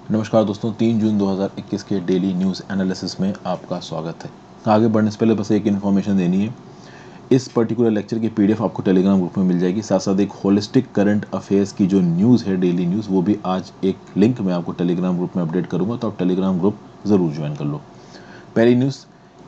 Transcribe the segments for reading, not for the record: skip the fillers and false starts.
नमस्कार दोस्तों, 3 जून 2021 के डेली न्यूज़ एनालिसिस में आपका स्वागत है। आगे बढ़ने से पहले बस एक इन्फॉर्मेशन देनी है। इस पर्टिकुलर लेक्चर की पीडीएफ आपको टेलीग्राम ग्रुप में मिल जाएगी। साथ साथ एक होलिस्टिक करंट अफेयर्स की जो न्यूज़ है, डेली न्यूज़, वो भी आज एक लिंक मैं आपको टेलीग्राम ग्रुप में अपडेट करूंगा, तो आप टेलीग्राम ग्रुप ज़रूर ज्वाइन कर लो। पहली news,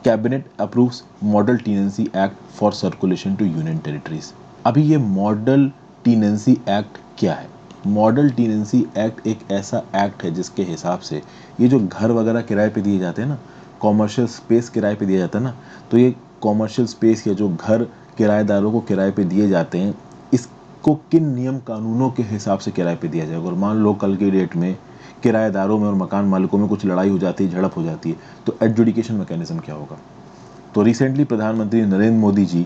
cabinet approves model tenancy act for circulation to union territories. अभी ये मॉडल टीनेंसी एक्ट क्या है? मॉडल टीनेंसी एक्ट एक ऐसा एक्ट है जिसके हिसाब से ये जो घर वगैरह किराए पे दिए जाते हैं ना, कॉमर्शियल स्पेस किराए पे दिया जाता है ना, तो ये कॉमर्शियल स्पेस या जो घर किराएदारों को किराए पे दिए जाते हैं, इसको किन नियम कानूनों के हिसाब से किराए पे दिया जाएगा। और मान लो कल की डेट में किराएदारों में और मकान मालिकों में कुछ लड़ाई हो जाती है, झड़प हो जाती है, तो एडजुडिकेशन मैकेनिज्म क्या होगा। तो रिसेंटली प्रधानमंत्री नरेंद्र मोदी जी,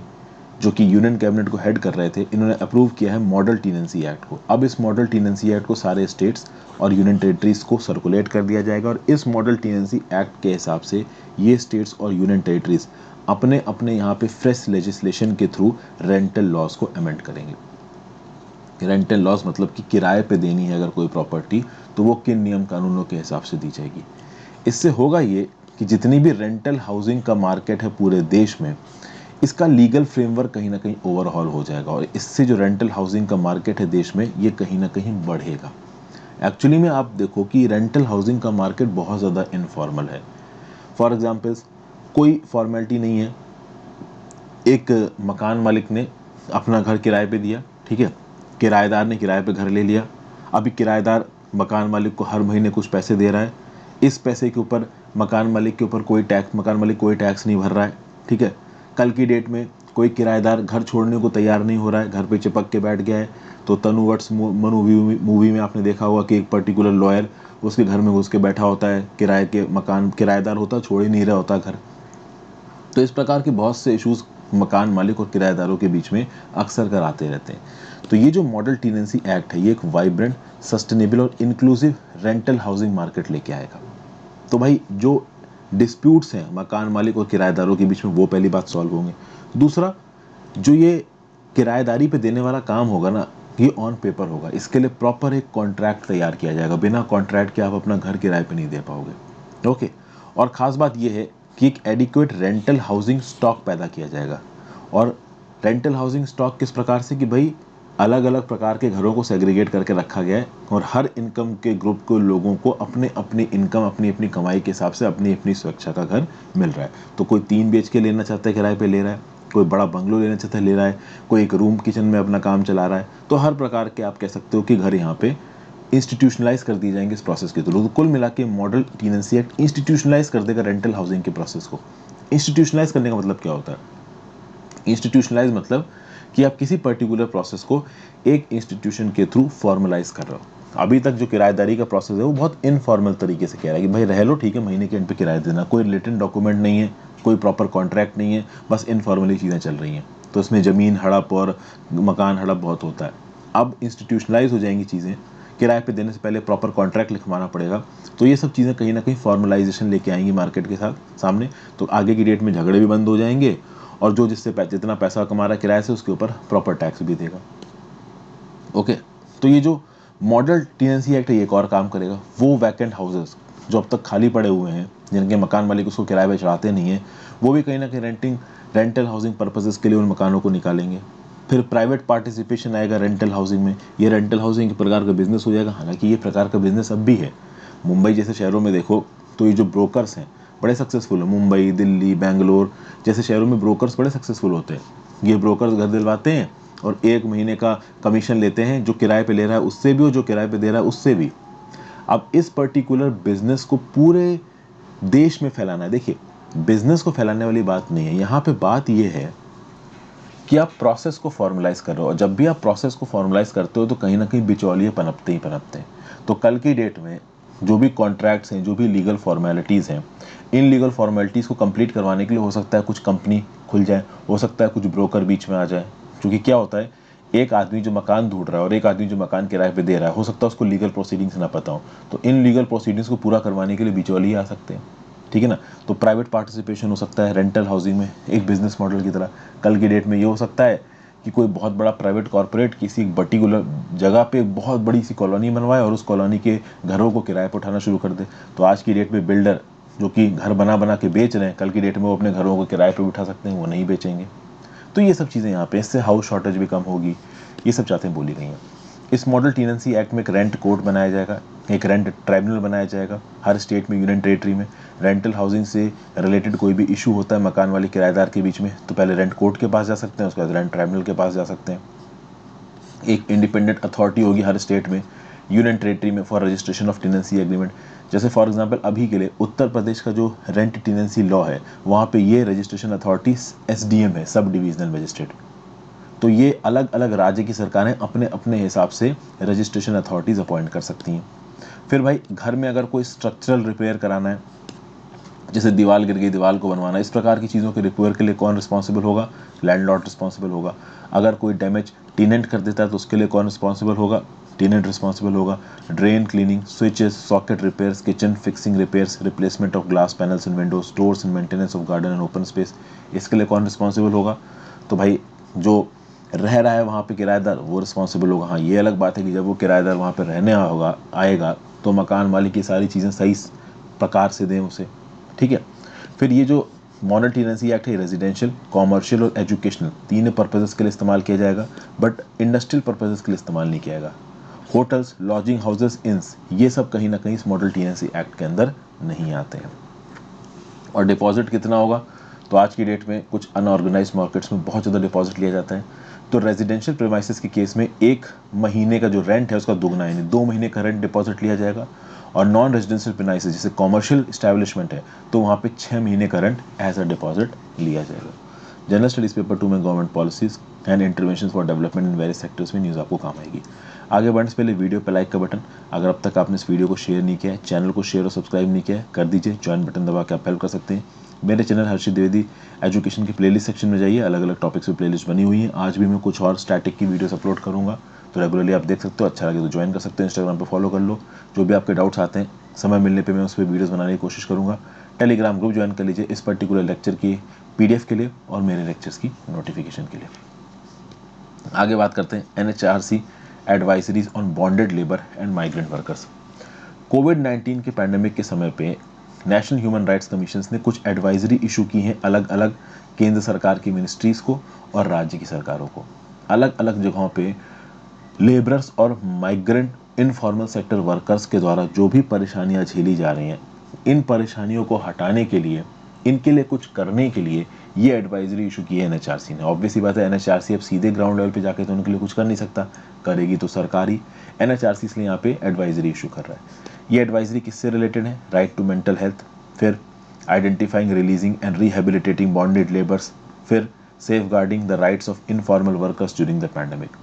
जो कि यूनियन कैबिनेट को हेड कर रहे थे, इन्होंने अप्रूव किया है मॉडल टीनेंसी एक्ट को। अब इस मॉडल टीनेंसी एक्ट को सारे स्टेट्स और यूनियन टेरिटरीज को सर्कुलेट कर दिया जाएगा, और इस मॉडल टीनेंसी एक्ट के हिसाब से ये स्टेट्स और यूनियन टेरिटरीज अपने अपने यहाँ पे फ्रेश लेजिस्लेशन के थ्रू रेंटल लॉज को अमेंड करेंगे। रेंटल लॉज मतलब कि किराए पे देनी है अगर कोई प्रॉपर्टी, तो वो किन नियम कानूनों के हिसाब से दी जाएगी। इससे होगा ये कि जितनी भी रेंटल हाउसिंग का मार्केट है पूरे देश में, इसका लीगल फ्रेमवर्क कहीं ना कहीं ओवरहॉल हो जाएगा, और इससे जो रेंटल हाउसिंग का मार्केट है देश में, ये कहीं ना कहीं बढ़ेगा। एक्चुअली में आप देखो कि रेंटल हाउसिंग का मार्केट बहुत ज़्यादा इनफॉर्मल है। फॉर एग्जाम्पल्स, कोई फॉर्मेलिटी नहीं है। एक मकान मालिक ने अपना घर किराए पे दिया, ठीक है, किराएदार ने किराए पे घर ले लिया। अभी किराएदार मकान मालिक को हर महीने कुछ पैसे दे रहा है। इस पैसे के ऊपर मकान मालिक के ऊपर मकान मालिक कोई टैक्स नहीं भर रहा है, ठीक है। कल की डेट में कोई किराएदार घर छोड़ने को तैयार नहीं हो रहा है, घर पे चिपक के बैठ गया है, तो तनुवट्स मूवी में आपने देखा होगा कि एक पर्टिकुलर लॉयर उसके घर में घुस के बैठा होता है, किराएदार होता, छोड़ ही नहीं रहा होता घर। तो इस प्रकार के बहुत से इश्यूज मकान मालिक और किराएदारों के बीच में अक्सर कर आते रहते हैं। तो ये जो मॉडल टीनेंसी एक्ट है, ये एक वाइब्रेंट, सस्टेनेबल और इंक्लूसिव रेंटल हाउसिंग मार्केट लेके आएगा। तो भाई जो डिस्प्यूट्स हैं मकान मालिक और किराएदारों के बीच में, वो पहली बात सॉल्व होंगे। दूसरा, जो ये किराएदारी पे देने वाला काम होगा ना, ये ऑन पेपर होगा। इसके लिए प्रॉपर एक कॉन्ट्रैक्ट तैयार किया जाएगा। बिना कॉन्ट्रैक्ट के आप अपना घर किराए पे नहीं दे पाओगे। ओके। और ख़ास बात ये है कि एक एडिक्वेट रेंटल हाउसिंग स्टॉक पैदा किया जाएगा। और रेंटल हाउसिंग स्टॉक किस प्रकार से कि भाई अलग अलग प्रकार के घरों को सेग्रीगेट करके रखा गया है, और हर इनकम के ग्रुप के लोगों को अपने अपनी इनकम, अपनी अपनी कमाई के हिसाब से अपनी अपनी सुरक्षा का घर मिल रहा है। तो कोई 3 BHK लेना चाहता है, किराए पे ले रहा है, कोई बड़ा बंगलो लेना चाहता है, ले रहा है, कोई एक रूम किचन में अपना काम चला रहा है। तो हर प्रकार के आप कह सकते हो कि घर यहाँ पे इंस्टीट्यूशनलाइज कर दिए जाएंगे इस प्रोसेस के थ्रू। तो कुल मिला के मॉडल टीनेंसी एक्ट इंस्टीट्यूशनलाइज कर देगा रेंटल हाउसिंग के प्रोसेस को। इंस्टीट्यूशनलाइज करने का मतलब क्या होता है? इंस्टीट्यूशनलाइज मतलब कि आप किसी पर्टिकुलर प्रोसेस को एक इंस्टीट्यूशन के थ्रू फॉर्मलाइज कर रहे हो। अभी तक जो किराएदारी का प्रोसेस है वो बहुत इनफॉर्मल तरीके से कह रहा है कि भाई रह लो, ठीक है, महीने के एंड पे किराया देना, कोई रिलेटेड डॉक्यूमेंट नहीं है, कोई प्रॉपर कॉन्ट्रैक्ट नहीं है, बस इनफॉर्मली चीज़ें चल रही हैं। तो इसमें ज़मीन हड़प और मकान हड़प बहुत होता है। अब इंस्टीट्यूशनलाइज हो जाएंगी चीज़ें, किराए पे देने से पहले प्रॉपर कॉन्ट्रैक्ट लिखवाना पड़ेगा। तो ये सब चीज़ें कहीं ना कहीं फॉर्मलाइजेशन लेके आएंगी मार्केट के साथ सामने। तो आगे की डेट में झगड़े भी बंद हो जाएंगे, और जो जितना पैसा कमा रहा है किराए से, उसके ऊपर प्रॉपर टैक्स भी देगा। ओके। तो ये जो मॉडल टीनेंसी एक्ट है, ये एक और काम करेगा। वो वैकेंट हाउसेस जो अब तक खाली पड़े हुए हैं, जिनके मकान मालिक उसको किराए पे चढ़ाते नहीं है, वो भी कहीं ना कहीं रेंटल हाउसिंग पर्पसेस के लिए उन मकानों को निकालेंगे। फिर प्राइवेट पार्टिसिपेशन आएगा रेंटल हाउसिंग में। ये रेंटल हाउसिंग एक प्रकार का बिजनेस हो जाएगा। हालांकि ये प्रकार का बिजनेस अब भी है। मुंबई जैसे शहरों में देखो तो ये जो ब्रोकर्स हैं बड़े सक्सेसफुल है। मुंबई, दिल्ली, बेंगलोर जैसे शहरों में ब्रोकर्स बड़े सक्सेसफुल होते हैं। ये ब्रोकर्स घर दिलवाते हैं और 1 महीने का कमीशन लेते हैं, जो किराए पे ले रहा है उससे भी और जो किराए पे दे रहा है उससे भी। अब इस पर्टिकुलर बिजनेस को पूरे देश में फैलाना है। देखिए, बिजनेस को फैलाने वाली बात नहीं है यहाँ पे। बात यह है कि आप प्रोसेस को फॉर्मलाइज कर रहे हो, और जब भी आप प्रोसेस को फॉर्मलाइज करते हो तो कहीं ना कहीं बिचौलिए पनपते ही पनपते हैं। तो कल की डेट में जो भी कॉन्ट्रैक्ट्स हैं, जो भी लीगल फॉर्मेलिटीज़ हैं, इन लीगल फॉर्मेलिटीज़ को कंप्लीट करवाने के लिए हो सकता है कुछ कंपनी खुल जाए, हो सकता है कुछ ब्रोकर बीच में आ जाए। क्योंकि क्या होता है, एक आदमी जो मकान ढूंढ रहा है और एक आदमी जो मकान किराए पे दे रहा है, हो सकता है उसको लीगल प्रोसीडिंग्स ना पता हो, तो इन लीगल प्रोसीडिंग्स को पूरा करवाने के लिए बिचौलिए आ सकते हैं। ठीक है ना। तो प्राइवेट पार्टिसिपेशन हो सकता है रेंटल हाउसिंग में एक बिजनेस मॉडल की तरह। कल की डेट में ये हो सकता है कि कोई बहुत बड़ा प्राइवेट कॉर्पोरेट किसी एक पर्टिकुलर जगह पे एक बहुत बड़ी सी कॉलोनी बनवाए और उस कॉलोनी के घरों को किराए पर उठाना शुरू कर दे। तो आज की डेट में बिल्डर जो कि घर बना बना के बेच रहे हैं, कल की डेट में वो अपने घरों को किराए पर उठा सकते हैं, वो नहीं बेचेंगे। तो ये सब चीज़ें यहाँ पे, इससे हाउस शॉर्टेज भी कम होगी, ये सब चाहते बोली गई हैं। इस मॉडल टेनेंसी एक्ट में एक रेंट कोड बनाया जाएगा, एक रेंट ट्राइब्यूनल बनाया जाएगा। हर स्टेट में, यूनियन टेरिटरी में रेंटल हाउसिंग से रिलेटेड कोई भी इशू होता है मकान वाले किराएदार के बीच में, तो पहले रेंट कोर्ट के पास जा सकते हैं, उसके बाद रेंट ट्राइब्यूनल के पास जा सकते हैं। एक इंडिपेंडेंट अथॉरिटी होगी हर स्टेट में, यूनियन टेरिटरी में, for registration of tenancy agreement. जैसे फॉर एग्जांपल अभी के लिए उत्तर प्रदेश का जो रेंट टेनेंसी लॉ है, वहाँ पे ये रजिस्ट्रेशन अथॉरिटी एसडीएम है, सब डिविजनल मजिस्ट्रेट। तो ये अलग अलग राज्य की सरकारें अपने अपने हिसाब से रजिस्ट्रेशन अथॉरिटीज़ अपॉइंट कर सकती हैं। फिर भाई घर में अगर कोई स्ट्रक्चरल रिपेयर कराना है, जैसे दीवार गिर गई, दीवार को बनवाना, इस प्रकार की चीज़ों के रिपेयर के लिए कौन रिस्पॉन्सिबल होगा? लैंडलॉर्ड रिस्पॉन्सिबल होगा। अगर कोई डैमेज टेनेंट कर देता है तो उसके लिए कौन रिस्पॉन्सिबल होगा? टेनेंट रिस्पॉन्सिबल होगा। Drain cleaning, switches, socket repairs, kitchen fixing repairs, replacement of glass panels and Windows, stores and maintenance of garden and open space, इसके लिए कौन रिस्पॉन्सिबल होगा? तो भाई जो रह रहा है वहाँ पे किराएदार, वो रिस्पॉन्सिबल होगा। हाँ, ये अलग बात है कि जब वो किराएदार वहाँ पे रहने आएगा तो मकान मालिक की सारी चीज़ें सही प्रकार से दें उसे, ठीक है। फिर ये जो मॉडल टेनेंसी एक्ट है, रेजिडेंशियल, कॉमर्शियल और एजुकेशनल तीन पर्पजेस के लिए इस्तेमाल किया जाएगा, बट इंडस्ट्रियल पर्पजेस के लिए इस्तेमाल नहीं किया जाएगा। होटल्स, लॉजिंग हाउसेस, इंस, ये सब कहीं ना कहीं इस मॉडल टेनेंसी एक्ट के अंदर नहीं आते हैं। और डिपॉजिट कितना होगा? तो आज की डेट में कुछ अनऑर्गेनाइज मार्केट्स में बहुत ज़्यादा डिपॉजिट लिया जाता है। तो रेजिडेंशियल प्रीमाइसेस के केस में 1 महीने का जो रेंट है उसका दुगना, यानी 2 महीने का रेंट डिपॉजिट लिया जाएगा। और नॉन रेजिडेंशियल प्रीमाइसेस जैसे कॉमर्शियल इस्टेब्लिशमेंट है, तो वहाँ पे 6 महीने का रेंट एज अ डिपॉजिट लिया जाएगा। जनरल स्टडीज पेपर 2 में government policies and intervention for development in various sectors में न्यूज़ आपको काम आएगी। आगे बढ़ने से पहले वीडियो पे लाइक का बटन, अगर अब तक आपने इस वीडियो को शेयर नहीं किया है, चैनल को शेयर और सब्सक्राइब नहीं किया है, कर दीजिए। ज्वाइन बटन दबा के आप हेल्प कर सकते हैं। मेरे चैनल हर्षित द्विवेदी एजुकेशन के प्लेलिस्ट सेक्शन में जाइए, अलग अलग टॉपिक्स पे प्लेलिस्ट बनी हुई है। आज भी मैं कुछ और स्टैटिक की वीडियोस अपलोड करूँगा, तो रेगुलरली आप देख सकते हो। अच्छा लगे तो ज्वाइन कर सकते हो, इंस्टाग्राम पे फॉलो कर लो। जो भी आपके डाउट्स आते हैं, समय मिलने पे मैं उस पर वीडियोस बनाने की कोशिश करूँगा। टेलीग्राम ग्रुप ज्वाइन कर लीजिए इस पर्टिकुलर लेक्चर की PDF के लिए और मेरे लेक्चर्स की नोटिफिकेशन के लिए। आगे बात करते हैं NHRC advisories on bonded labour and migrant workers. कोविड-19 के पैंडेमिक के समय पे नेशनल ह्यूमन राइट्स कमीशन ने कुछ एडवाइजरी इशू की हैं अलग अलग केंद्र सरकार की मिनिस्ट्रीज़ को और राज्य की सरकारों को। अलग अलग जगहों पे लेबरर्स और माइग्रेंट इनफॉर्मल सेक्टर वर्कर्स के द्वारा जो भी परेशानियां झेली जा रही हैं, इन परेशानियों को हटाने के लिए, इनके लिए कुछ करने के लिए ये एडवाइजरी इशू की है NHRC ने। ऑब्वियसली बात है, NHRC अब सीधे ग्राउंड लेवल पे जाके तो उनके लिए कुछ कर नहीं सकता, करेगी तो सरकारी। NHRC इसलिए यहाँ पे एडवाइजरी इशू कर रहा है। ये एडवाइजरी किससे रिलेटेड है? राइट टू मेंटल हेल्थ, फिर identifying, releasing and rehabilitating bonded labours, फिर safeguarding the rights of informal workers during the pandemic.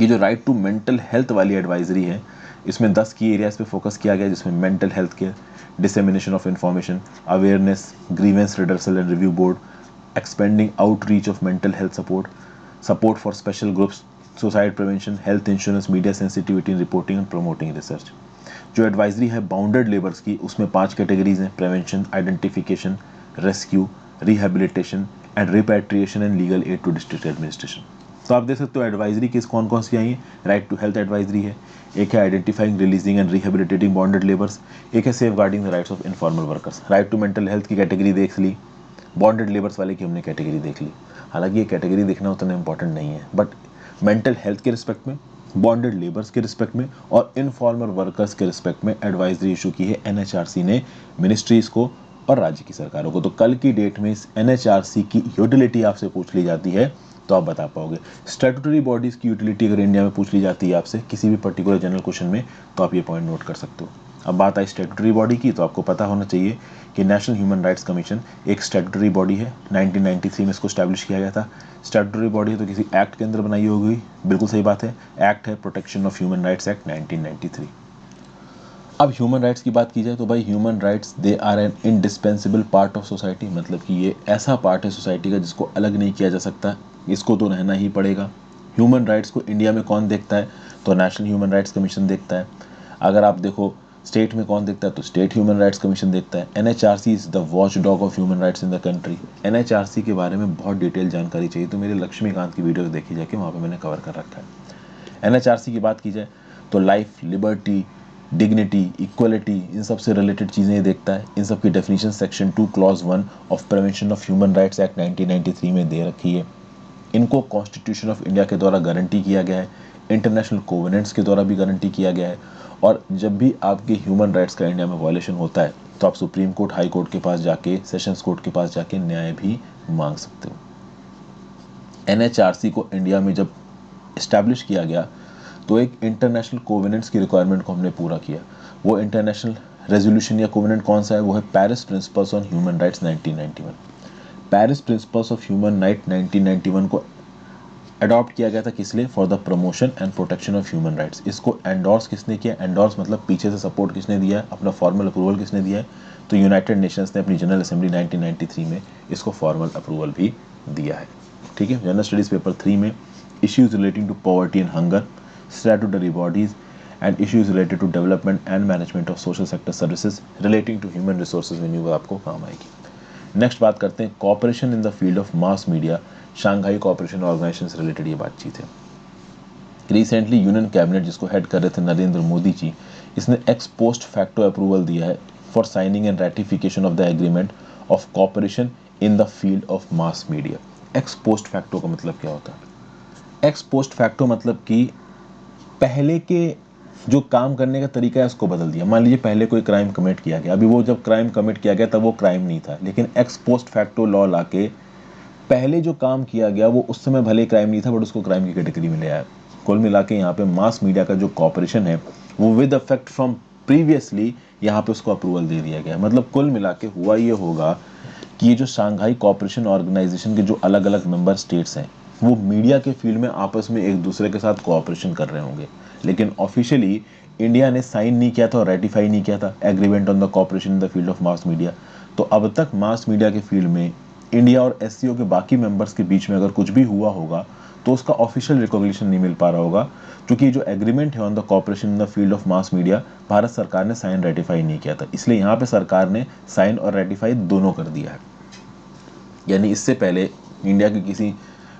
ये जो राइट टू मेंटल हेल्थ वाली एडवाइजरी है, इसमें 10 की एरियाज पे फोकस किया गया, जिसमें mental health care, dissemination of information, awareness, grievance redressal and review board, expanding outreach of mental health support, support for special groups, suicide prevention, health insurance, media sensitivity in reporting and promoting research. जो advisory है bounded labours की, उसमें 5 categories हैं: prevention, identification, rescue, rehabilitation and repatriation and legal aid to district administration. तो आप देख सकते हो एडवाइजरी किस कौन कौन सी आई है। राइट टू हेल्थ एडवाइजरी है, एक है identifying, releasing and rehabilitating bonded labours, एक है safeguarding the rights of informal workers. Right to mental health की कैटेगरी देख ली, बॉन्डेड लेबर्स वाले की हमने कैटेगरी देख ली। हालांकि ये कैटेगरी देखना उतना इंपॉर्टेंट नहीं है, बट मेंटल हेल्थ के रिस्पेक्ट में, बॉन्डेड लेबर्स के रिस्पेक्ट में और इनफॉर्मल वर्कर्स के रिस्पेक्ट में एडवाइजरी इशू की है NHRC ने मिनिस्ट्रीज को और राज्य की सरकारों को। तो कल की डेट में इस NHRC की यूटिलिटी आपसे पूछ ली जाती है तो आप बता पाओगे। स्टैट्यूटरी बॉडीज की यूटिलिटी अगर इंडिया में पूछ ली जाती है आपसे किसी भी पर्टिकुलर जनरल क्वेश्चन में, तो आप ये पॉइंट नोट कर सकते हो। अब बात आई स्टैट्यूटरी बॉडी की, तो आपको पता होना चाहिए कि नेशनल ह्यूमन राइट्स कमीशन एक स्टैट्यूटरी बॉडी है। 1993 में इसको स्टैब्लिश किया गया था। स्टैट्यूटरी बॉडी है तो किसी एक्ट के अंदर बनाई होगी, बिल्कुल सही बात है। एक्ट है protection of human rights act 1993। अब ह्यूमन राइट्स की बात की जाए तो भाई human rights they are an indispensable part of society, मतलब कि ये ऐसा पार्ट है सोसाइटी का जिसको अलग नहीं किया जा सकता, इसको तो रहना ही पड़ेगा। ह्यूमन राइट्स को इंडिया में कौन देखता है? तो नेशनल ह्यूमन राइट्स कमीशन देखता है। अगर आप देखो स्टेट में कौन देखता है, तो स्टेट ह्यूमन राइट्स कमीशन देखता है। NHRC is the watch dog of human rights in the country. NHRC के बारे में बहुत डिटेल जानकारी चाहिए तो मेरे लक्ष्मीकांत की वीडियोस देखी जाके, वहाँ पे मैंने कवर कर रखा है। एनएचआरसी की बात की जाए तो लाइफ, लिबर्टी, डिग्निटी, इक्वलिटी, इन सब से रिलेटेड चीज़ें ये देखता है। इन सब की definition section 2 clause 1 of prevention of human rights act 1993 में दे रखी है। इनको कॉन्स्टिट्यूशन ऑफ इंडिया के द्वारा गारंटी किया गया है, इंटरनेशनल कोवेनेंट्स के द्वारा भी गारंटी किया गया है। और जब भी आपके ह्यूमन राइट्स का इंडिया में वायलेशन होता है तो आप सुप्रीम कोर्ट, हाई कोर्ट के पास जाके, सेशंस कोर्ट के पास जाके न्याय भी मांग सकते हो। एनएचआरसी को इंडिया में जब इस्टेब्लिश किया गया तो एक इंटरनेशनल कोवेनेंट्स की रिक्वायरमेंट को हमने पूरा किया। वो इंटरनेशनल रेजोल्यूशन या कोवेनेंट कौन सा है, वो है Paris principles on human rights 1991। Paris principles of human right 1991 को अडॉप्ट किया गया था किस लिए, for the promotion and protection of human rights. इसको एंडोर्स किसने किया, एंडोर्स मतलब पीछे से सपोर्ट किसने दिया है, अपना फॉर्मल अप्रूवल किसने दिया है, तो यूनाइटेड नेशंस ने अपनी जनरल असेंबली 1993 में इसको फॉर्मल अप्रूवल भी दिया है। ठीक है, जनरल स्टडीज पेपर 3 में issues relating to poverty and hunger, statutory bodies and issues related to development and management of social sector services relating to human resources में न्यू आपको काम आएगी। नेक्स्ट बात करते हैं cooperation in the field of mass media, Shanghai cooperation organisation से related ये बातचीत है। रिसेंटली यूनियन कैबिनेट जिसको हेड कर रहे थे नरेंद्र मोदी जी, इसने एक्स पोस्ट फैक्टो अप्रूवल दिया है for signing and ratification of the agreement of corporation in the field of mass media. X post facto का मतलब क्या होता है, एक्स पोस्ट फैक्टो मतलब कि पहले के जो काम करने का तरीका है उसको बदल दिया। मान लीजिए पहले कोई क्राइम कमिट किया गया, अभी वो जब क्राइम कमिट किया गया तब वो क्राइम नहीं था, लेकिन एक्स पोस्ट फैक्टो लॉ लाके पहले जो काम किया गया वो उस समय भले क्राइम नहीं था बट उसको क्राइम की कैटेगरी में ले आया। कुल मिला के यहाँ पे मास मीडिया का जो कॉपरेशन है वो विद इफेक्ट फ्रॉम प्रीवियसली यहाँ पे उसको अप्रूवल दे दिया गया। मतलब कुल मिला के हुआ ये होगा कि ये जो शंघाई कॉपरेशन ऑर्गेनाइजेशन के जो अलग अलग मेंबर स्टेट्स हैं वो मीडिया के फील्ड में आपस में एक दूसरे के साथ कोऑपरेशन कर रहे होंगे, लेकिन ऑफिशियली इंडिया ने साइन नहीं किया था और रेटिफाई नहीं किया था agreement on the corporation in the field of mass media. तो अब तक मास मीडिया के फील्ड में इंडिया और एससीओ के बाकी मेंबर्स के बीच में अगर कुछ भी हुआ होगा तो उसका ऑफिशियल रिकॉग्निशन नहीं मिल पा रहा होगा, क्योंकि जो एग्रीमेंट है on the corporation in the field of mass media Bharat सरकार ने साइन रेटिफाई नहीं किया था, इसलिए यहाँ पे सरकार ने साइन और रेटिफाई दोनों कर दिया है। यानी इससे पहले इंडिया के किसी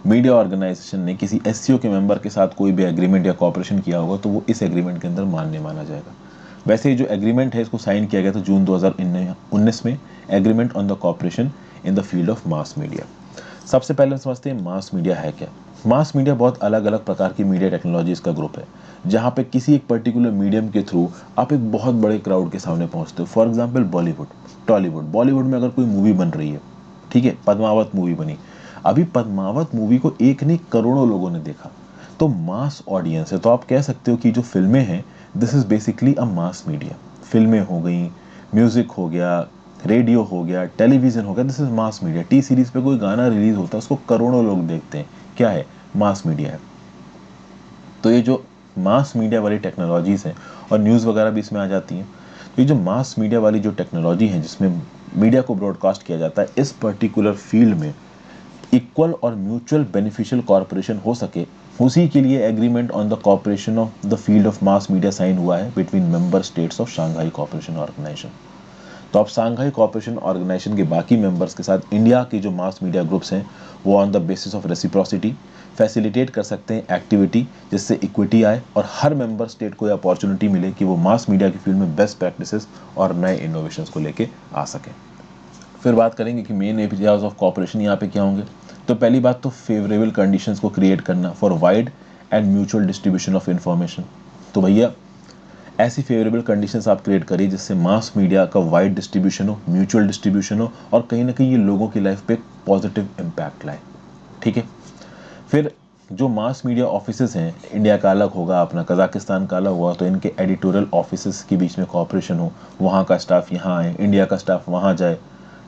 मीडिया ऑर्गेनाइजेशन ने किसी एससीओ के मेंबर के साथ कोई भी एग्रीमेंट या कॉपरेशन किया होगा तो वो इस एग्रीमेंट के अंदर मान्य माना जाएगा। वैसे जो एग्रीमेंट है इसको साइन किया गया था जून 2019 में, agreement on the corporation in the field of mass media. सबसे पहले हम समझते हैं मास मीडिया है क्या। मास मीडिया बहुत अलग अलग प्रकार की मीडिया टेक्नोलॉजीज का ग्रुप है जहाँ पे किसी एक पर्टिकुलर मीडियम के थ्रू आप एक बहुत बड़े क्राउड के सामने पहुँचते हो। For example Bollywood, Tollywood. Bollywood में अगर कोई मूवी बन रही है, ठीक है, पद्मावत मूवी बनी, अभी पद्मावत मूवी को एक नहीं करोड़ों लोगों ने देखा, तो मास ऑडियंस है। तो आप कह सकते हो कि जो फिल्में हैं this is basically a mass media. फिल्में हो गई, म्यूजिक हो गया, रेडियो हो गया, टेलीविजन हो गया, this is mass media. T series पे कोई गाना रिलीज होता है उसको करोड़ों लोग देखते हैं, क्या है, मास मीडिया है। तो ये जो मास मीडिया वाली टेक्नोलॉजीज हैं और न्यूज़ वगैरह भी इसमें आ जाती हैं, तो ये जो मास मीडिया वाली जो टेक्नोलॉजी है जिसमें मीडिया को ब्रॉडकास्ट किया जाता है, इस पर्टिकुलर फील्ड में इक्वल और म्यूचुअल बेनिफिशियल कॉर्पोरेशन हो सके, उसी के लिए agreement on the corporation of the field of mass media sign हुआ है between member states of Shanghai corporation organisation. तो आप शंघाई कॉर्पोरेशन ऑर्गेनाइजेशन के बाकी मेंबर्स के साथ इंडिया के जो मास मीडिया ग्रुप्स हैं वो on the basis of reciprocity facilitate कर सकते हैं एक्टिविटी जिससे इक्विटी आए और हर मेंबर स्टेट को अपॉर्चुनिटी मिले कि वो मास मीडिया की फील्ड में बेस्ट प्रैक्टिसेस और नए इनोवेशंस को लेके आ सकें। फिर बात करेंगे कि मेन एरियाज ऑफ कॉपरेशन यहाँ पे क्या होंगे। तो पहली बात तो फेवरेबल कंडीशंस को क्रिएट करना for wide and mutual distribution of information. तो भैया ऐसी फेवरेबल कंडीशंस आप क्रिएट करिए जिससे मास मीडिया का वाइड डिस्ट्रीब्यूशन हो, म्यूचुअल डिस्ट्रीब्यूशन हो और कहीं ना कहीं ये लोगों की लाइफ पे पॉजिटिव इम्पैक्ट लाए। ठीक है, फिर जो मास मीडिया ऑफिसेज हैं, इंडिया का अलग होगा, अपना कजाकिस्तान का अलग होगा, तो इनके एडिटोरियल ऑफिसेज के बीच में कॉपरेशन हो, वहाँ का स्टाफ यहाँ आए, इंडिया का स्टाफ वहाँ जाए,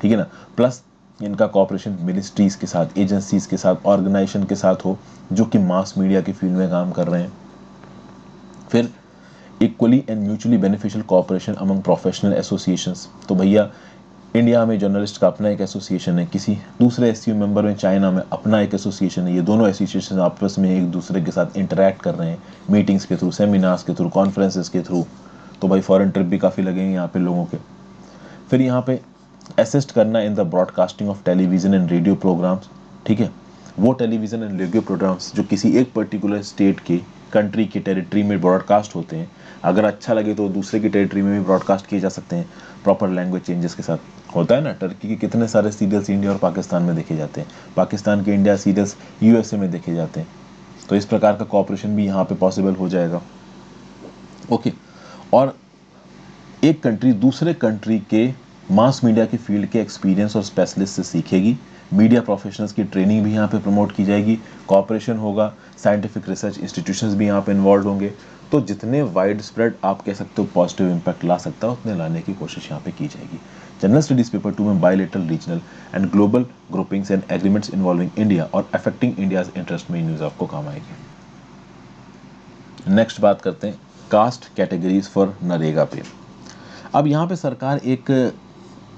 ठीक है ना। प्लस इनका कॉपरेशन मिनिस्ट्रीज के साथ, एजेंसीज के साथ, ऑर्गेनाइजेशन के साथ हो जो कि मास मीडिया की फील्ड में काम कर रहे हैं। फिर equally and mutually beneficial cooperation among professional associations. तो भैया इंडिया में जर्नलिस्ट का अपना एक एसोसिएशन है, किसी दूसरे एससीओ मेंबर में चाइना में अपना एक एसोसिएशन है, ये दोनों एसोसिएशन आपस में एक दूसरे के साथ इंटरेक्ट कर रहे हैं मीटिंग्स के थ्रू, सेमिनार्स के थ्रू, कॉन्फ्रेंसेस के थ्रू। तो भाई फॉरेन ट्रिप भी काफ़ी लगेंगे यहाँ पे लोगों के। फिर यहाँ पे असिस्ट करना in the broadcasting of television and radio programmes, ठीक है, वो टेलीविज़न एंड रेडियो प्रोग्राम्स जो किसी एक पर्टिकुलर स्टेट की, कंट्री की टेरिटरी में ब्रॉडकास्ट होते हैं, अगर अच्छा लगे तो दूसरे की टेरिटरी में भी ब्रॉडकास्ट किए जा सकते हैं प्रॉपर लैंग्वेज चेंजेस के साथ। होता है ना, टर्की के कितने सारे सीरियल्स इंडिया और पाकिस्तान में देखे जाते हैं, पाकिस्तान के इंडिया सीरियल्स यूएसए में देखे जाते हैं, तो इस प्रकार का कॉपरेशन भी यहाँ पे पॉसिबल हो जाएगा। ओके, और एक कंट्री दूसरे कंट्री के मास मीडिया की फील्ड के एक्सपीरियंस और स्पेशलिस्ट से सीखेगी, मीडिया प्रोफेशनल्स की ट्रेनिंग भी यहाँ पे प्रमोट की जाएगी, कॉपरेशन होगा, साइंटिफिक रिसर्च इंस्टीट्यूशंस भी यहाँ पे इन्वॉल्व होंगे। तो जितने वाइड स्प्रेड आप कह सकते हो पॉजिटिव इम्पैक्ट ला सकता है उतने लाने की कोशिश यहाँ पे की जाएगी। जनरल स्टडीज पेपर 2 में bilateral, regional and global groupings and agreements involving India और अफेक्टिंग इंडियाज इंटरेस्ट में न्यूज़ आपको काम आएगी। नेक्स्ट बात करते हैं कास्ट कैटेगरीज फॉर नरेगा पे। अब यहाँ पे सरकार एक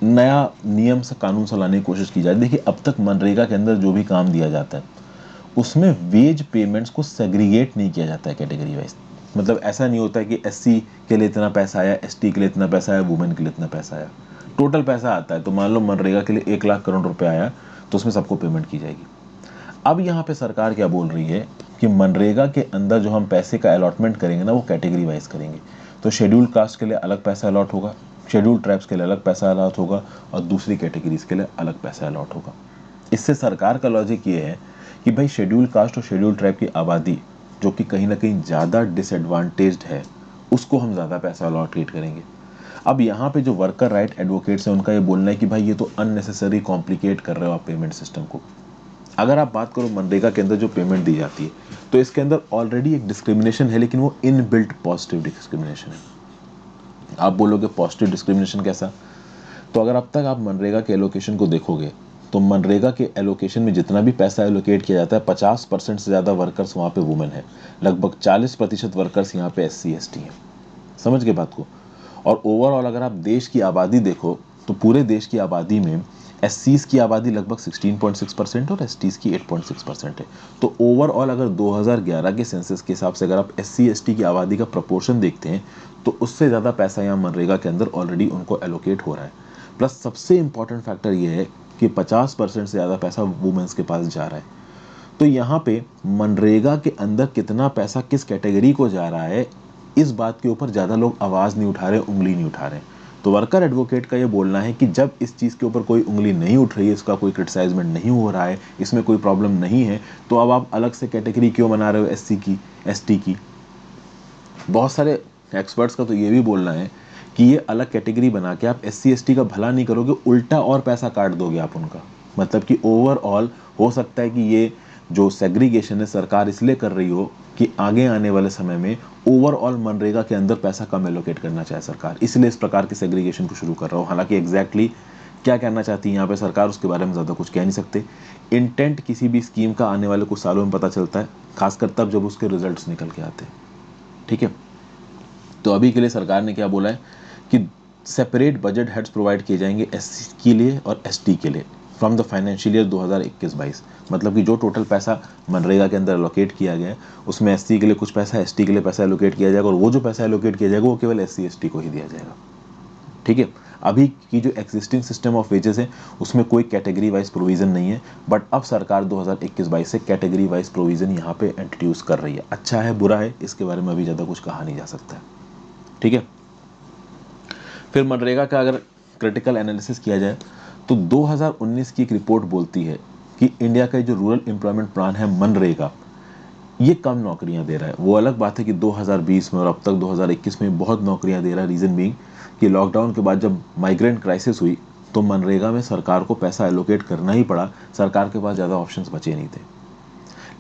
नया नियम सा, कानून सा लाने की कोशिश की जा रही है। देखिए, अब तक मनरेगा के अंदर जो भी काम दिया जाता है उसमें वेज पेमेंट्स को सेग्रीगेट नहीं किया जाता है कैटेगरी वाइज। मतलब ऐसा नहीं होता है कि एससी के लिए इतना पैसा आया, एसटी के लिए इतना पैसा आया, वुमेन के लिए इतना पैसा आया, टोटल पैसा आता है। तो मान लो मनरेगा के लिए 1 लाख करोड़ रुपए आया तो उसमें सबको पेमेंट की जाएगी। अब यहाँ पे सरकार क्या बोल रही है कि मनरेगा के अंदर जो हम पैसे का अलॉटमेंट करेंगे ना, वो कैटेगरी वाइज करेंगे। तो शेड्यूल कास्ट के लिए अलग पैसा अलॉट होगा, शेड्यूल ट्राइब्स के लिए अलग पैसा अलॉट होगा, और दूसरी कैटेगरीज के लिए अलग पैसा अलॉट होगा। इससे सरकार का लॉजिक ये है कि भाई शेड्यूल कास्ट और शेड्यूल ट्राइब की आबादी जो कि कहीं ना कहीं ज़्यादा डिसएडवांटेज्ड है, उसको हम ज़्यादा पैसा अलॉकेट करेंगे। अब यहाँ पे जो वर्कर राइट एडवोकेट्स हैं उनका ये बोलना है कि भाई ये तो अननेसेसरी कॉम्प्लिकेट कर रहे हो आप पेमेंट सिस्टम को। अगर आप बात करो मनरेगा के अंदर जो पेमेंट दी जाती है तो इसके अंदर ऑलरेडी एक डिस्क्रिमिनेशन है, लेकिन वो इनबिल्ट पॉजिटिव डिस्क्रिमिनेशन है। आप बोलोगे पॉजिटिव डिस्क्रिमिनेशन कैसा? तो अगर अब तक आप मनरेगा के एलोकेशन को देखोगे तो मनरेगा के एलोकेशन में जितना भी पैसा एलोकेट किया जाता है 50% से ज़्यादा वर्कर्स वहाँ पे वुमेन है, लगभग 40% वर्कर्स यहाँ पे SC ST हैं। समझ गए बात को? और ओवरऑल अगर आप देश की आबादी देखो तो पूरे देश की आबादी में SCs की आबादी लगभग 16.6% और STs की 8.6% है। तो ओवरऑल अगर 2011 के सेंसस के हिसाब से अगर आप SC ST की आबादी का प्रोपोर्शन देखते हैं तो उससे ज़्यादा पैसा यहाँ मनरेगा के अंदर ऑलरेडी उनको एलोकेट हो रहा है। प्लस सबसे इंपॉर्टेंट फैक्टर ये है कि 50% से ज़्यादा पैसा वुमेन्स के पास जा रहा है। तो यहाँ पे मनरेगा के अंदर कितना पैसा किस कैटेगरी को जा रहा है, इस बात के ऊपर ज़्यादा लोग आवाज़ नहीं उठा रहे, उंगली नहीं उठा रहे। तो वर्कर एडवोकेट का ये बोलना है कि जब इस चीज़ के ऊपर कोई उंगली नहीं उठ रही है, इसका कोई क्रिटिसाइजमेंट नहीं हो रहा है, इसमें कोई प्रॉब्लम नहीं है, तो अब आप अलग से कैटेगरी क्यों बना रहे हो SC की, ST की? बहुत सारे एक्सपर्ट्स का तो ये भी बोलना है कि ये अलग कैटेगरी बना के आप SC ST का भला नहीं करोगे, उल्टा और पैसा काट दोगे आप उनका। मतलब कि ओवरऑल हो सकता है कि ये जो सेग्रीगेशन है सरकार इसलिए कर रही हो कि आगे आने वाले समय में ओवरऑल मनरेगा के अंदर पैसा कम एलोकेट करना चाहे सरकार, इसलिए इस प्रकार की सेग्रीगेशन को शुरू कर रहा हो। हालांकि एग्जैक्टली क्या कहना चाहती है यहाँ पे सरकार, उसके बारे में ज़्यादा कुछ कह नहीं सकते। इंटेंट किसी भी स्कीम का आने वाले कुछ सालों में पता चलता है, खासकर तब जब उसके रिजल्ट्स निकल के आते हैं। ठीक है, तो अभी के लिए सरकार ने क्या बोला है कि सेपरेट बजट हेड्स प्रोवाइड किए जाएंगे SC के लिए और ST के लिए फ्रॉम द फाइनेंशियल ईयर 2021-22। मतलब कि जो टोटल पैसा मनरेगा के अंदर एलोकेट किया गया है उसमें SC के लिए कुछ पैसा, ST के लिए पैसा एलोकेट किया जाएगा, और वो जो पैसा एलोकेट किया जाएगा वो केवल SC ST को ही दिया जाएगा। ठीक है, अभी की जो एग्जिस्टिंग सिस्टम ऑफ वेजेस है उसमें कोई कैटेगरी वाइज प्रोविजन नहीं है, बट अब सरकार 2021-22 से कैटेगरी वाइज प्रोविजन यहाँ पे इंट्रोड्यूस कर रही है। अच्छा है बुरा है इसके बारे में अभी ज़्यादा कुछ कहा नहीं जा सकता है। ठीक है, फिर मनरेगा का अगर क्रिटिकल एनालिसिस किया जाए तो 2019 की एक रिपोर्ट बोलती है कि इंडिया का जो रूरल एम्प्लॉयमेंट प्लान है मनरेगा, ये कम नौकरियां दे रहा है। वो अलग बात है कि 2020 में और अब तक 2021 में बहुत नौकरियां दे रहा है। रीज़न बीइंग कि लॉकडाउन के बाद जब माइग्रेंट क्राइसिस हुई तो मनरेगा में सरकार को पैसा एलोकेट करना ही पड़ा, सरकार के पास ज़्यादा ऑप्शंस बचे नहीं थे।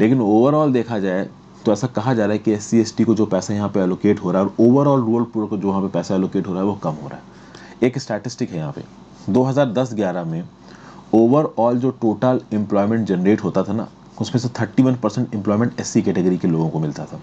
लेकिन ओवरऑल देखा जाए तो ऐसा कहा जा रहा है कि SC ST को जो पैसा यहाँ पे एलोकेट हो रहा है और ओवरऑल रूरल पूर को जो यहाँ पे पैसा एलोकेट हो रहा है वो कम हो रहा है। एक स्टैटिस्टिक है यहाँ पे 2010-11 में ओवरऑल जो टोटल एम्प्लॉयमेंट जनरेट होता था ना उसमें से 31% एम्प्लॉयमेंट SC कैटेगरी के लोगों को मिलता था,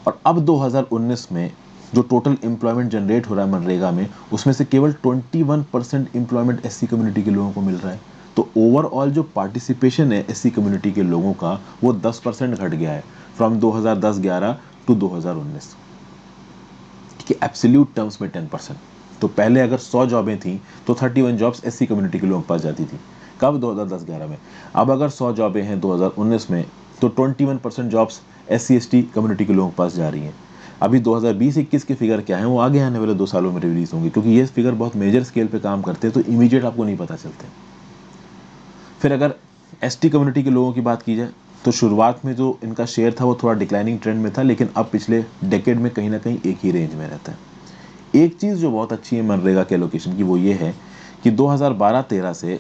और अब 2019 में जो टोटल एम्प्लॉयमेंट जनरेट हो रहा है मनरेगा में उसमें से केवल 21% एम्प्लॉयमेंट SC कम्युनिटी के लोगों को मिल रहा है। तो ओवरऑल जो पार्टिसिपेशन है SC कम्युनिटी के लोगों का वो 10% घट गया है फ्रॉम 2010-11 टू 2019। ठीक कि एब्सोल्यूट टर्म्स में 10%। तो पहले अगर 100 जॉबें थी तो 31 जॉब्स एससी कम्युनिटी के लोगों के पास जाती थी, कब 2010-11 में। अब अगर 100 जॉबें हैं 2019 में तो 21% जॉब्स एससी एसटी कम्युनिटी के लोगों के पास जा रही हैं। अभी 2020-21 के फिगर क्या है वो आगे आने वाले 2 सालों में रिलीज होंगे, क्योंकि ये फिगर बहुत मेजर स्केल पे काम करते हैं, तो इमीडिएट आपको नहीं पता चलते। फिर अगर एसटी कम्युनिटी के लोगों की बात की जाए तो शुरुआत में जो इनका शेयर था वो थोड़ा डिक्लाइनिंग ट्रेंड में था, लेकिन अब पिछले डेकेड में कहीं ना कहीं एक ही रेंज में रहता है। एक चीज़ जो बहुत अच्छी है मनरेगा के एलोकेशन की वो ये है कि 2012-13 से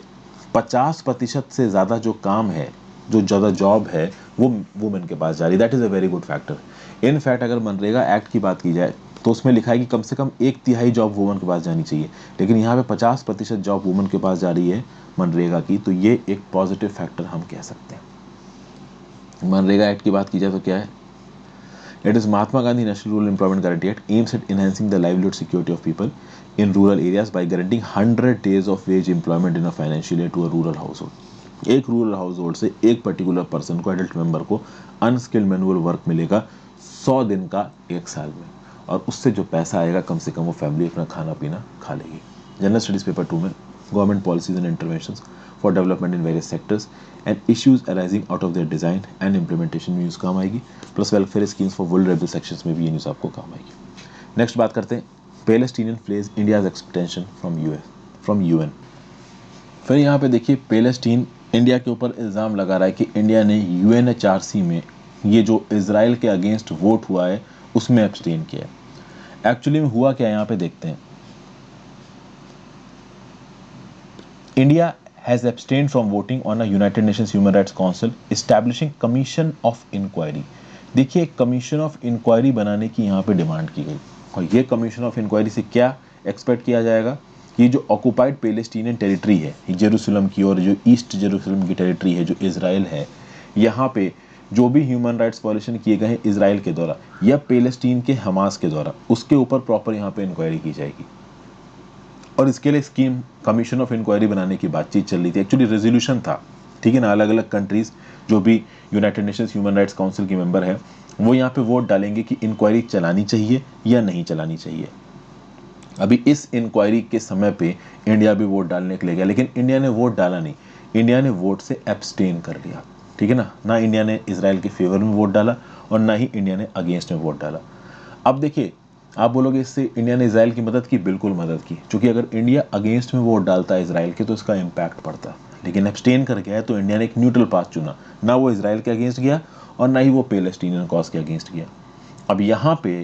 50% से ज़्यादा जो काम है, जो ज़्यादा जॉब है, वो वुमेन के पास जा रही है। That is a very good factor. In fact अगर मनरेगा एक्ट की बात की जाए तो उसमें लिखा है कि कम से कम 1/3 जॉब वुमेन के पास जानी चाहिए, लेकिन यहाँ पे 50% जॉब वुमेन के पास जा रही है मनरेगा की, तो ये एक पॉजिटिव फैक्टर हम कह सकते हैं। मनरेगा एक्ट की बात की जाए तो क्या है, It is Mahatma Gandhi National Rural Employment Guarantee Act aims at enhancing the livelihood security of people in rural areas by guaranteeing 100 days of wage employment in a financial year to a rural household. एक rural house hold से एक particular person को, adult member को unskilled manual work मिलेगा 100 दिन का एक साल में, और उससे जो पैसा आएगा कम से कम वो फैमिली अपना खाना पीना खा लेगी। जनरल स्टडीज पेपर 2 में government policies and interventions for development in various sectors and issues arising out of their design and implementation में यूज काम आएगी, plus welfare schemes for vulnerable sections में भी ये न्यूज़ आपको काम आएगी। नेक्स्ट बात करते हैं Palestinian flays India's expansion from UN. फिर यहाँ पे देखिए पैलेस्टीन इंडिया के ऊपर इल्ज़ाम लगा रहा है कि इंडिया ने यूएनएचआरसी में ये जो इजराइल के अगेंस्ट वोट हुआ है उसमें एब्सटेन किया है। एक्चुअली में हुआ क्या यहाँ पे देखते हैं। India has abstained from voting on a United Nations Human Rights Council establishing Commission of Inquiry। देखिए कमीशन ऑफ इंक्वायरी बनाने की यहाँ पे डिमांड की गई, और ये कमीशन ऑफ इंक्वायरी से क्या एक्सपेक्ट किया जाएगा कि जो ऑक्युपाइड पैलेस्टीनियन टेरिटरी है जेरूसलम की, और जो ईस्ट जेरूसलम की टेरिटरी है जो इजराइल है, यहाँ पे जो भी ह्यूमन राइट्स वायलेशन किए गए हैं इजराइल के द्वारा या पैलेस्टीन के हमास के द्वारा, उसके ऊपर प्रॉपर यहाँ पे इंक्वायरी की जाएगी। और इसके लिए स्कीम कमीशन ऑफ इंक्वायरी बनाने की बातचीत चल रही थी। एक्चुअली रेजोल्यूशन था, ठीक है ना। अलग अलग कंट्रीज जो भी United Nations Human rights council की मेंबर है वो यहाँ पे वोट डालेंगे कि इंक्वायरी चलानी चाहिए या नहीं चलानी चाहिए। अभी इस इंक्वायरी के समय पे इंडिया भी वोट डालने के लिए गया, लेकिन इंडिया ने वोट डाला नहीं, इंडिया ने वोट से एब्सटेन कर लिया, ठीक है ना इंडिया ने इसराइल के फेवर में वोट डाला और ना ही इंडिया ने अगेंस्ट में वोट डाला। अब देखिए आप बोलोगे इससे इंडिया ने इसराइल की मदद की, बिल्कुल मदद की, क्योंकि अगर इंडिया अगेंस्ट में वोट डालता है इसराइल के तो इसका इम्पैक्ट पड़ता है, लेकिन एब्सटेन कर गया है तो इंडिया ने एक न्यूट्रल पाथ चुना, ना वो इसराइल के अगेंस्ट गया और ना ही वो पैलेस्टीनियन कॉज के अगेंस्ट गया। अब यहाँ पे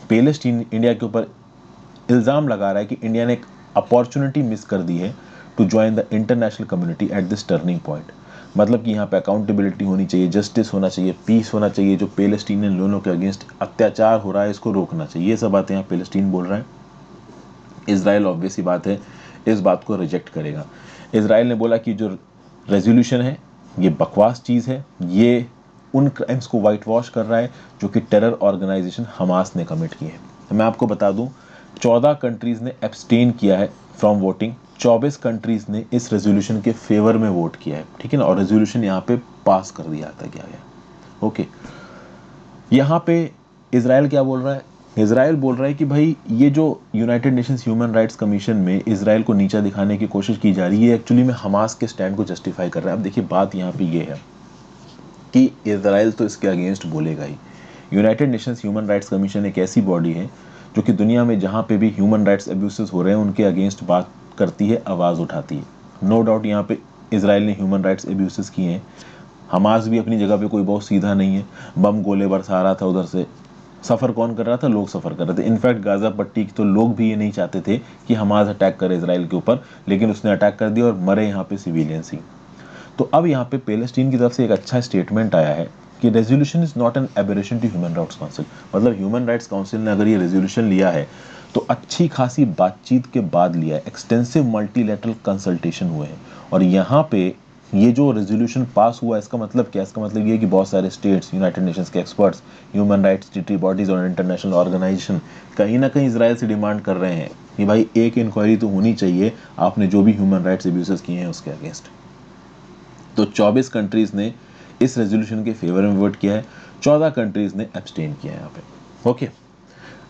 पैलेस्टीन इंडिया के ऊपर इल्ज़ाम लगा रहा है कि इंडिया ने एक अपॉर्चुनिटी मिस कर दी है to join the international community at this turning point. मतलब कि यहाँ पे अकाउंटेबिलिटी होनी चाहिए, जस्टिस होना चाहिए, पीस होना चाहिए, जो पैलेस्टीनियन लोगों के अगेंस्ट अत्याचार हो रहा है इसको रोकना चाहिए, ये सब बातें यहाँ पैलेस्टीन बोल रहा है। इसराइल ऑब्वियस ही बात है इस बात को रिजेक्ट करेगा। इसराइल ने बोला कि जो रेजोल्यूशन है ये बकवास चीज़ है, ये उन क्राइम्स को वाइट वॉश कर रहा है जो कि टेरर ऑर्गेनाइजेशन हमास ने कमिट किए हैं। तो मैं आपको बता दूं 14 कंट्रीज ने एब्सटेन किया है फ्रॉम वोटिंग, 24 कंट्रीज ने इस रेजोल्यूशन के फेवर में वोट किया है, ठीक है ना, और रेजोल्यूशन यहाँ पे पास कर दिया था गया है। ओके, यहाँ पे इसराइल क्या बोल रहा है, इसराइल बोल रहा है कि भाई ये जो United Nations Human Rights commission में इसराइल को नीचा दिखाने की कोशिश की जा रही है एक्चुअली में हमास के स्टैंड को जस्टिफाई कर रहा है। अब देखिए बात यहाँ पे ये है कि इसराइल तो इसके अगेंस्ट बोलेगा ही। United Nations Human Rights Commission एक ऐसी बॉडी है जो कि दुनिया में जहाँ पे भी ह्यूमन राइट्स अब्यूसेस हो रहे हैं उनके अगेंस्ट बात करती है, आवाज़ उठाती है। नो डाउट यहाँ पे इसराइल ने ह्यूमन राइट्स अब्यूसेस किए हैं, हमास भी अपनी जगह पे कोई बहुत सीधा नहीं है, बम गोले बरसा रहा था उधर से, सफ़र कौन कर रहा था, लोग सफ़र कर रहे थे। इनफैक्ट गाजा पट्टी के तो लोग भी ये नहीं चाहते थे कि हमास अटैक करे इसराइल के ऊपर, लेकिन उसने अटैक कर दिया और मरे यहाँ पे सिविलियंस ही। तो अब यहाँ पे पैलेस्टीन की तरफ से एक अच्छा स्टेटमेंट आया है कि resolution is not an aberration to human rights council. मतलब ह्यूमन राइट्स काउंसिल ने अगर ये रेजोल्यूशन लिया है तो अच्छी खासी बातचीत के बाद लिया है, एक्सटेंसिव मल्टीलैटरल कंसल्टेशन हुए हैं। और यहाँ पे ये जो रेजोल्यूशन पास हुआ इसका मतलब क्या, इसका मतलब ये कि बहुत सारे स्टेट्स, यूनाइटेड नेशंस के experts, human rights treaty bodies और इंटरनेशनल ऑर्गेनाइजेशन कहीं ना कहीं इसराइल से डिमांड कर रहे हैं कि भाई एक इंक्वायरी तो होनी चाहिए आपने जो भी ह्यूमन राइट्स अब्यूसेस किए हैं उसके अगेंस्ट। तो 24 कंट्रीज ने इस रेजोल्यूशन के फेवर में वोट किया है, 14 कंट्रीज ने एब्सटेन किया है यहाँ पे। ओके,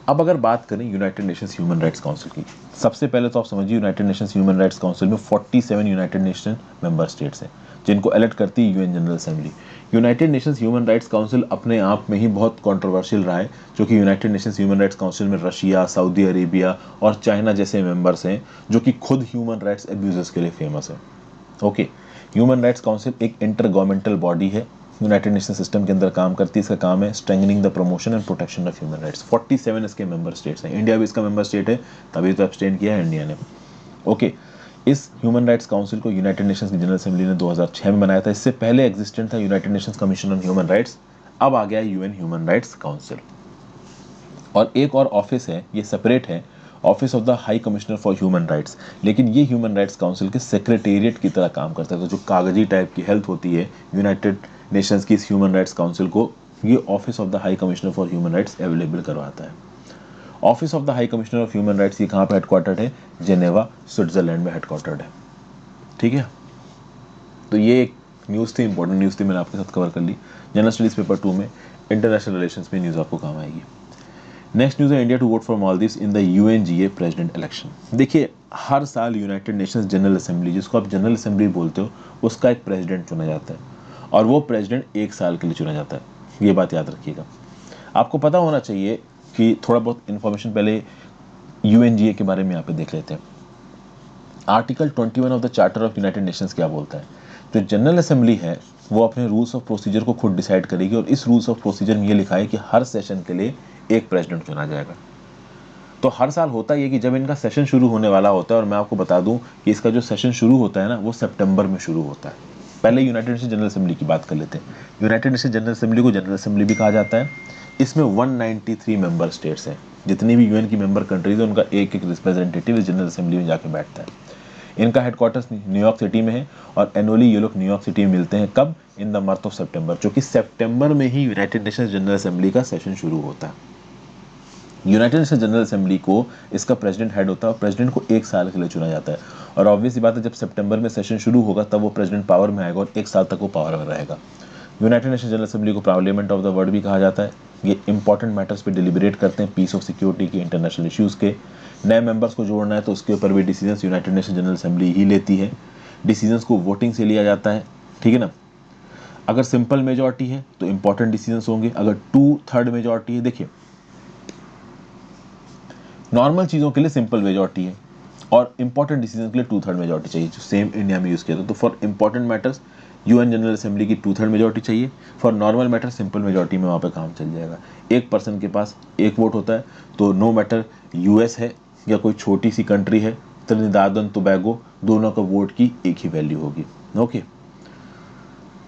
अब अगर बात करें United Nations Human rights council की, सबसे पहले तो आप समझिए United Nations Human rights council में 47 यूनाइटेड नेशन मेंबर स्टेट्स हैं जिनको इलेक्ट करती है UN general assembly. United Nations Human rights council अपने आप में ही बहुत कंट्रोवर्शियल रहा है, जो कि United Nations Human rights council में रशिया, सऊदी अरेबिया और चाइना जैसे मेंबर्स हैं जो कि खुद ह्यूमन राइट्स एब्यूजेस के लिए फेमस है। ओके, ह्यूमन राइट्स काउंसिल एक इंटर गवर्नमेंटल बॉडी है, यूनाइटेड नेशन सिस्टम के अंदर काम करती है। इसका काम है strengthening the promotion and protection of human rights. 47 इसके मेंबर स्टेट्स हैं, इंडिया भी इसका मेंबर स्टेट है, तभी तो एब्सटेन किया है इंडिया ने। ओके, इस ह्यूमन राइट्स काउंसिल को यूनाइटेड नेशंस की जनरल असेंबली ने 2006 में बनाया था। इससे पहले एग्जिस्टेंट था United Nations commission on human rights, अब आ गया यूएन ह्यूमन राइट्स काउंसिल। और एक और ऑफिस है, ये सेपरेट है, office of the high commissioner for human rights, लेकिन ये ह्यूमन राइट्स काउंसिल के सेक्रेटेरिएट की तरह काम करता है। तो जो कागजी टाइप की हेल्थ होती है यूनाइटेड नेशंस की इस ह्यूमन राइट्स काउंसिल को, ये office of the high commissioner for human rights available करवाता है। Office of the high commissioner of human rights ये कहाँ पर हेडक्वार्टर्ड है? जेनेवा, स्विट्जरलैंड में हेडक्वार्टर्ड है। ठीक है, तो ये एक न्यूज़ थी, इंपॉर्टेंट न्यूज़ थी, मैंने आपके साथ कवर कर ली। जनरल स्टडीज पेपर 2 में इंटरनेशनल रिलेशंस में न्यूज़ आपको काम आएगी। नेक्स्ट न्यूज़ है India to vote for Maldives in the UNGA president election. देखिए, हर साल यूनाइटेड नेशंस जनरल असेंबली, जिसको आप जनरल असेंबली बोलते हो, उसका एक प्रेसिडेंट चुना जाता है और वो प्रेसिडेंट 1 साल के लिए चुना जाता है। ये बात याद रखिएगा। आपको पता होना चाहिए कि थोड़ा बहुत इन्फॉर्मेशन पहले यूएनजीए के बारे में यहाँ पे देख लेते हैं। Article 21 of the charter of United Nations क्या बोलता है? जो जनरल असेंबली है वो अपने रूल्स ऑफ प्रोसीजर को खुद डिसाइड करेगी, और इस रूल्स ऑफ प्रोसीजर में ये लिखा है कि हर सेशन के लिए एक प्रेसिडेंट चुना जाएगा। तो हर साल होता है कि जब इनका सेशन शुरू होने वाला होता है, और मैं आपको बता दूं कि इसका जो सेशन शुरू होता है ना, वो सितंबर में शुरू होता है। पहले यूनाइटेड नेशन जनरल असेंबली की बात कर लेते हैं। यूनाइटेड नेशन जनरल असेंबली को जनरल असेंबली भी कहा जाता है। इसमें 193 मेंबर स्टेट्स हैं। जितनी भी यूएन की मेंबर कंट्रीज है उनका एक एक रिप्रेजेंटेटिव इस जनरल असेंबली में जाके बैठता है। इनका हेडक्वार्टर्स न्यूयॉर्क सिटी में है, और एनुअली ये लोग न्यूयॉर्क सिटी में मिलते हैं। कब? इन द मंथ ऑफ सितंबर, जो कि सितंबर में ही यूनाइटेड नेशंस जनरल असेंबली का सेशन शुरू होता है। यूनाइटेड नेशन जनरल असेंबली को इसका प्रेसिडेंट हेड होता है, और प्रेसिडेंट को 1 साल के लिए चुना जाता है। और ऑब्वियस बात है, जब सितंबर में सेशन शुरू होगा तब वो प्रेसिडेंट पावर में आएगा और 1 साल तक वो पावर में रहेगा। यूनाइटेड नेशन जनरल असेंबली को पार्लियामेंट ऑफ द वर्ल्ड भी कहा जाता है। ये इंपॉर्टेंट मैटर्स पे डिलिबरेट करते हैं, पीस और सिक्योरिटी के, इंटरनेशनल इश्यूज़ के। नए मेंबर्स को जोड़ना है तो उसके ऊपर भी decisions United Nation General Assembly ही लेती है। डिसीजंस को वोटिंग से लिया जाता है, ठीक है ना। अगर सिंपल मेजॉरिटी है तो इंपॉर्टेंट डिसीजंस होंगे, अगर 2/3 मेजॉरिटी है, देखिए नॉर्मल चीज़ों के लिए सिंपल मेजॉरिटी है और इंपॉर्टेंट डिसीजन के लिए 2/3 मेजॉरिटी चाहिए, जो सेम इंडिया में यूज़ किया था। तो for important matters UN general assembly की 2/3 मेजॉरिटी चाहिए, for normal matter simple majority में वहाँ पे काम चल जाएगा। एक पर्सन के पास एक वोट होता है, तो नो मैटर यूएस है या कोई छोटी सी कंट्री है, त्रिनिदाद एंड टोबैगो, दोनों का वोट की एक ही वैल्यू होगी। ओके,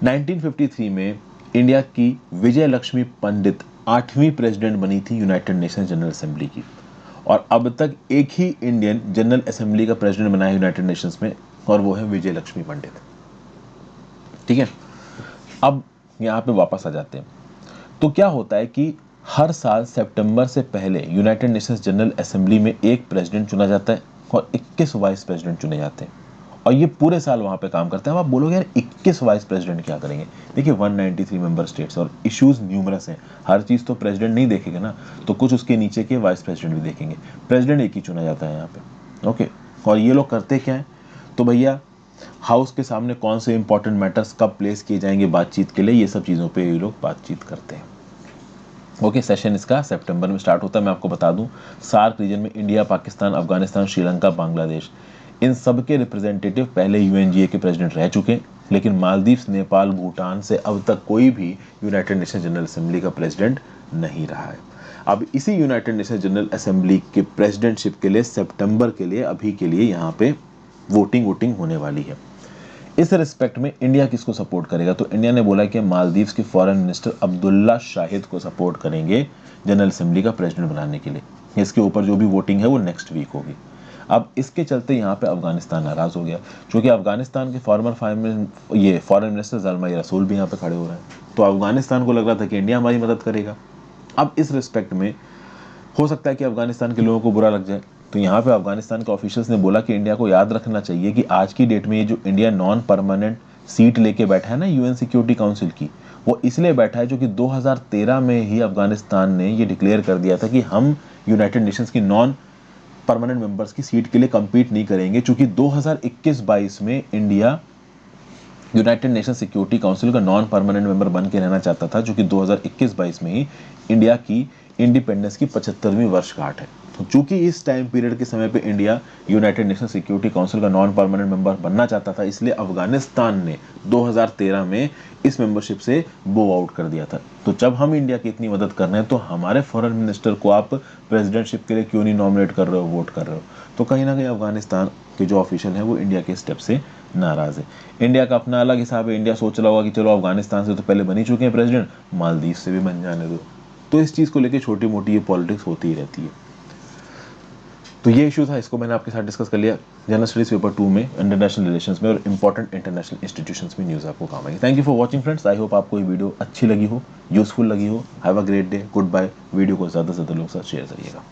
1953 में इंडिया की विजय लक्ष्मी पंडित 8वीं प्रेसिडेंट बनी थी यूनाइटेड नेशंस जनरल असेंबली की, और अब तक एक ही इंडियन जनरल असेंबली का प्रेसिडेंट बना है यूनाइटेड नेशंस में, और वो है विजय लक्ष्मी पंडित। ठीक है, अब यहाँ पे वापस आ जाते हैं। तो क्या होता है कि हर साल सितंबर से पहले यूनाइटेड नेशंस जनरल असेंबली में एक प्रेसिडेंट चुना जाता है और 21 वाइस प्रेसिडेंट चुने जाते हैं, और ये पूरे साल वहाँ पे काम करते हैं। अब आप बोलोगे यार 21 वाइस प्रेसिडेंट क्या करेंगे? देखिए 193 मेंबर स्टेट्स और इश्यूज न्यूमरस हैं, हर चीज़ तो प्रेसिडेंट नहीं देखेगा ना, तो कुछ उसके नीचे के वाइस प्रेसिडेंट भी देखेंगे। प्रेसिडेंट एक ही चुना जाता है यहाँ पे। ओके, और ये लोग करते क्या है? तो भैया हाउस के सामने कौन से इंपॉर्टेंट मैटर्स कब प्लेस किए जाएंगे बातचीत के लिए, ये सब चीज़ों पर ये लोग बातचीत करते हैं। ओके, सेशन इसका सितंबर में स्टार्ट होता है। मैं आपको बता दूं, सार्क रीजन में इंडिया, पाकिस्तान, अफगानिस्तान, श्रीलंका, बांग्लादेश, इन सब के रिप्रेजेंटेटिव पहले यूएनजीए के प्रेसिडेंट रह चुके हैं, लेकिन मालदीव्स, नेपाल, भूटान से अब तक कोई भी यूनाइटेड नेशन जनरल असेंबली का प्रेसिडेंट नहीं रहा है। अब इसी यूनाइटेड नेशन जनरल असेंबली के प्रेसिडेंटशिप के लिए सितंबर के लिए, अभी के लिए यहाँ पे वोटिंग होने वाली है। इस रिस्पेक्ट में इंडिया किसको सपोर्ट करेगा? तो इंडिया ने बोला कि मालदीव्स के फॉरेन मिनिस्टर अब्दुल्ला शाहिद को सपोर्ट करेंगे जनरल असेंबली का प्रेसिडेंट बनाने के लिए। इसके ऊपर जो भी वोटिंग है वो नेक्स्ट वीक होगी। अब इसके चलते यहाँ पे अफगानिस्तान नाराज हो गया, क्योंकि अफगानिस्तान के फॉरेन मिनिस्टर जलमाई रसूल भी यहाँ पे खड़े हो रहे हैं। तो अफगानिस्तान को लग रहा था कि इंडिया हमारी मदद करेगा। अब इस रिस्पेक्ट में हो सकता है कि अफगानिस्तान के लोगों को बुरा लग जाए, तो यहाँ पे अफगानिस्तान के ऑफिशियल्स ने बोला कि इंडिया को याद रखना चाहिए कि आज की डेट में ये जो इंडिया नॉन परमानेंट सीट लेके बैठा है ना यूएन सिक्योरिटी काउंसिल की, वो इसलिए बैठा है जो कि 2013 में ही अफगानिस्तान ने ये डिक्लेयर कर दिया था कि हम यूनाइटेड नेशंस की नॉन परमानेंट मेंबर्स की सीट के लिए compete नहीं करेंगे, चूंकि 2021-22 में India United nation security council का नॉन परमानेंट मेंबर बन के रहना चाहता था, जो कि 2021-22 में ही इंडिया की इंडिपेंडेंस की 75वीं वर्षगांठ है। तो चूंकि इस टाइम पीरियड के समय पे India United nation security council का नॉन परमानेंट मेंबर बनना चाहता था, इसलिए अफगानिस्तान ने 2013 में इस मेंबरशिप से बो आउट कर दिया था। तो जब हम इंडिया की इतनी मदद कर रहे हैं तो हमारे फॉरेन मिनिस्टर को आप प्रेसिडेंटशिप के लिए क्यों नहीं नॉमिनेट कर रहे हो, वोट कर रहे हो? तो कहीं ना कहीं अफगानिस्तान के जो ऑफिशियल है वो इंडिया के स्टेप से नाराज है। इंडिया का अपना अलग हिसाब है, इंडिया सोच रहा होगा कि चलो अफगानिस्तान से तो पहले बन ही चुके हैं प्रेसिडेंट, मालदीव से भी बन जाने दो। तो इस चीज़ को लेकर छोटी मोटी ये पॉलिटिक्स होती ही रहती है। तो ये इशू था, इसको मैंने आपके साथ डिस्कस कर लिया। जनरल स्टडीज पेपर 2 में, इंटरनेशनल रिलेशंस में और इंपॉर्टेंट इंटरनेशनल इंस्टीट्यूशंस में न्यूज़ आपको काम आएगी। Thank you for watching friends. I hope आपको ये वीडियो अच्छी लगी हो, यूजफुल लगी हो। Have a great day, good bye. Video को ज़्यादा से ज़्यादा लोगों के साथ शेयर करिएगा।